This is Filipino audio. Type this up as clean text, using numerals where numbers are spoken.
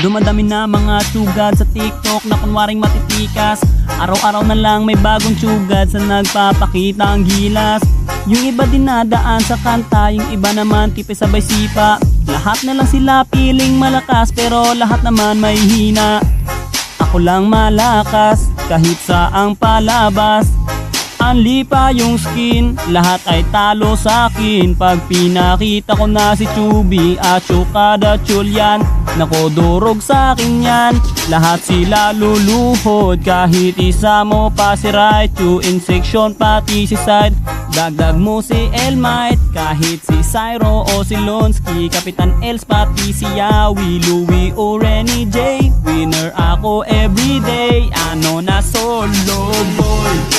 Dumadami na mga tsugad sa TikTok na kunwaring matitikas. Araw-araw na lang may bagong tsugad sa nagpapakita ang gilas. Yung iba dinadaan sa kanta, yung iba naman tipe sabay sipa. Lahat na lang sila piling malakas pero lahat naman may hina. Ako lang malakas kahit saang palabas. Anli pa yung skin, lahat ay talo sa akin. Pag pinakita ko na si Chubby at Chukada Chulyan, nako durog sa akin yan. Lahat sila luluhod, kahit isa mo pa si Raichu. In section pati si Side, dagdag mo si Elmite. Kahit si Cyro o si Lonsky, Kapitan Els pati si Yawi, Louie o Renny J. Winner ako everyday, ano na solo boy.